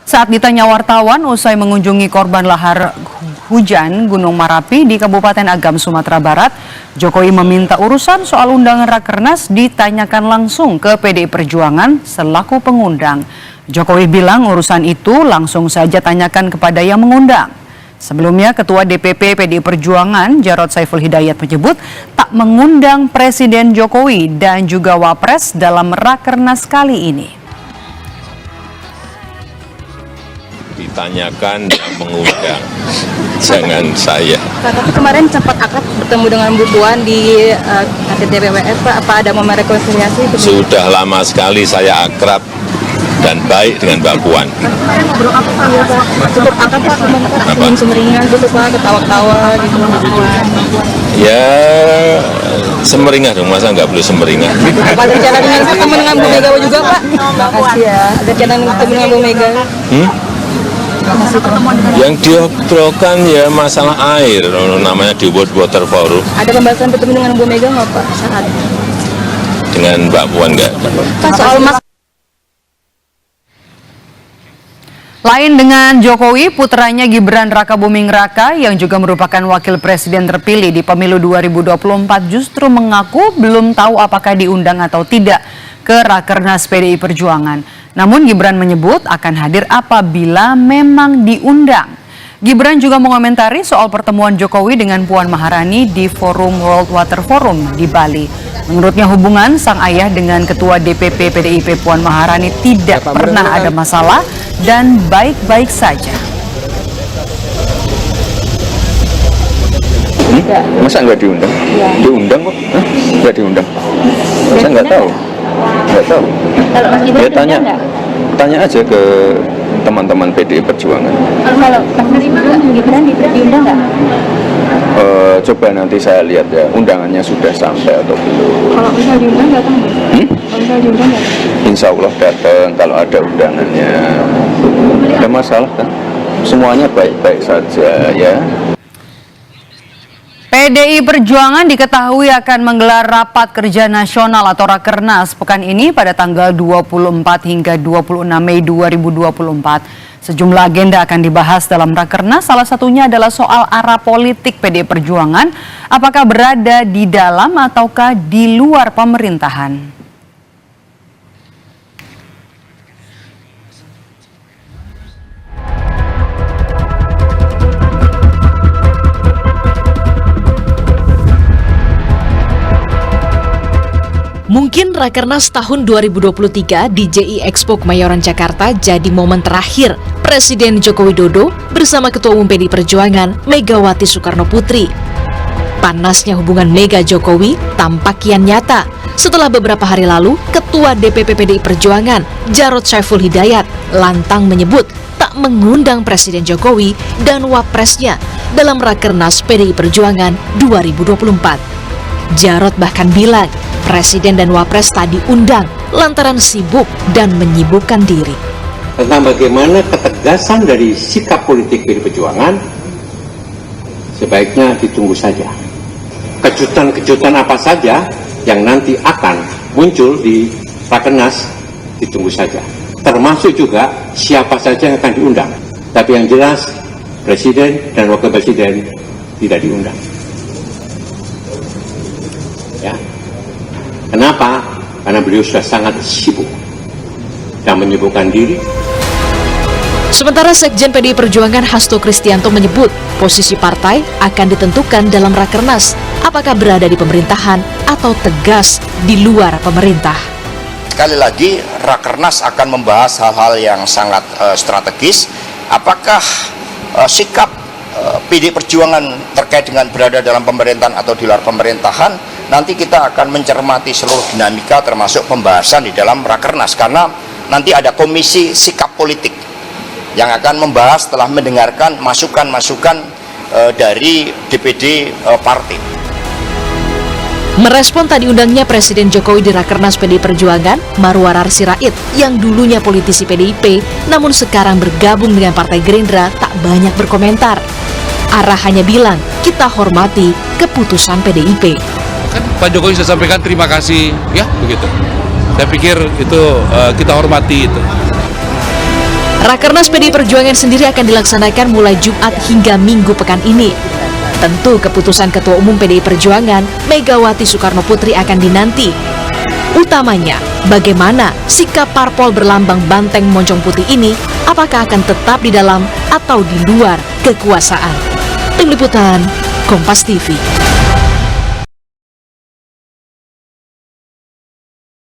Saat ditanya wartawan usai mengunjungi korban lahar hujan Gunung Marapi di Kabupaten Agam, Sumatera Barat, Jokowi meminta urusan soal undangan Rakernas ditanyakan langsung ke PDI Perjuangan selaku pengundang. Jokowi bilang urusan itu langsung saja tanyakan kepada yang mengundang. Sebelumnya, Ketua DPP PDI Perjuangan Jarod Saiful Hidayat menyebut tak mengundang Presiden Jokowi dan juga Wapres dalam Rakernas kali ini. Ditanyakan yang mengundang, jangan saya. Kakak kemarin sempat akrab bertemu dengan Bu Puan di KTT BWF, Pak. Apa ada momen rekonsiliasi? Sudah lama sekali saya akrab dan baik dengan Mbak Puan. Bro, apa Pak? Cukup akrab Pak, kemarin sumringah gitu Pak, ketawa-ketawa gitu. Ya, semeringah dong, masa nggak boleh semeringah? Apa ada rencana dengan ketemu dengan Bu Mega juga Pak? Makasih ya. Ada rencana ketemu dengan Bu Mega? Yang diobrolkan ya masalah air, namanya di World Water Forum. Ada pembahasan bertemu dengan Bu Mega nggak Pak saat? Dengan Mbak Puan nggak? Pak, soal Mas. Lain dengan Jokowi, putranya Gibran Rakabuming Raka yang juga merupakan wakil presiden terpilih di pemilu 2024 justru mengaku belum tahu apakah diundang atau tidak ke Rakernas PDI Perjuangan. Namun Gibran menyebut akan hadir apabila memang diundang. Gibran juga mengomentari soal pertemuan Jokowi dengan Puan Maharani di Forum World Water Forum di Bali. Menurutnya hubungan sang ayah dengan Ketua DPP PDIP Puan Maharani tidak pernah ada masalah dan baik-baik saja. Masa nggak diundang? Ya. Diundang kok? Nggak diundang? Masa nggak tahu? Nggak tahu. Ya tanya aja ke teman-teman PDI Perjuangan. Kalau Mas Gibran diundang nggak? Coba nanti saya lihat ya, undangannya sudah sampai atau belum. Kalau misal diundang datang nggak? Kalau misal diundang nggak? Insya Allah datang kalau ada undangannya. Ada masalah kan? Semuanya baik-baik saja ya. PDI Perjuangan diketahui akan menggelar rapat kerja nasional atau Rakernas pekan ini pada tanggal 24 hingga 26 Mei 2024. Sejumlah agenda akan dibahas dalam Rakernas, salah satunya adalah soal arah politik PDI Perjuangan, apakah berada di dalam ataukah di luar pemerintahan. Mungkin Rakernas tahun 2023 di JI Expo Kemayoran Jakarta jadi momen terakhir Presiden Joko Widodo bersama Ketua Umum PDI Perjuangan Megawati Soekarno Putri. Panasnya hubungan Mega Jokowi tampak kian nyata setelah beberapa hari lalu Ketua DPP PDI Perjuangan Jarod Saiful Hidayat lantang menyebut tak mengundang Presiden Jokowi dan Wapresnya dalam Rakernas PDI Perjuangan 2024. Jarod bahkan bilang Presiden dan Wapres tak diundang lantaran sibuk dan menyibukkan diri. Tentang bagaimana ketegasan dari sikap politik PDI Perjuangan, sebaiknya ditunggu saja. Kejutan-kejutan apa saja yang nanti akan muncul di Rakernas, ditunggu saja. Termasuk juga siapa saja yang akan diundang. Tapi yang jelas, Presiden dan Wakil Presiden tidak diundang. Ya. Kenapa? Karena beliau sudah sangat sibuk dan menyibukkan diri. Sementara Sekjen PDI Perjuangan Hasto Kristianto menyebut posisi partai akan ditentukan dalam Rakernas, apakah berada di pemerintahan atau tegas di luar pemerintah. Sekali lagi, Rakernas akan membahas hal-hal yang sangat strategis. Apakah sikap PDI Perjuangan terkait dengan berada dalam pemerintahan atau di luar pemerintahan, nanti kita akan mencermati seluruh dinamika termasuk pembahasan di dalam Rakernas, karena nanti ada komisi sikap politik yang akan membahas setelah mendengarkan masukan-masukan dari DPD partai. Merespon tak diundangnya Presiden Jokowi di Rakernas PDI Perjuangan, Marwarar Sirait yang dulunya politisi PDIP namun sekarang bergabung dengan Partai Gerindra tak banyak berkomentar. Arah hanya bilang, kita hormati keputusan PDIP. Kan Pak Jokowi sudah sampaikan terima kasih, ya begitu. Saya pikir itu kita hormati itu. Rakernas PDI Perjuangan sendiri akan dilaksanakan mulai Jumat hingga Minggu pekan ini. Tentu keputusan Ketua Umum PDI Perjuangan, Megawati Soekarno Putri akan dinanti. Utamanya, bagaimana sikap parpol berlambang banteng moncong putih ini, apakah akan tetap di dalam atau di luar kekuasaan. Tim Liputan, Kompas TV.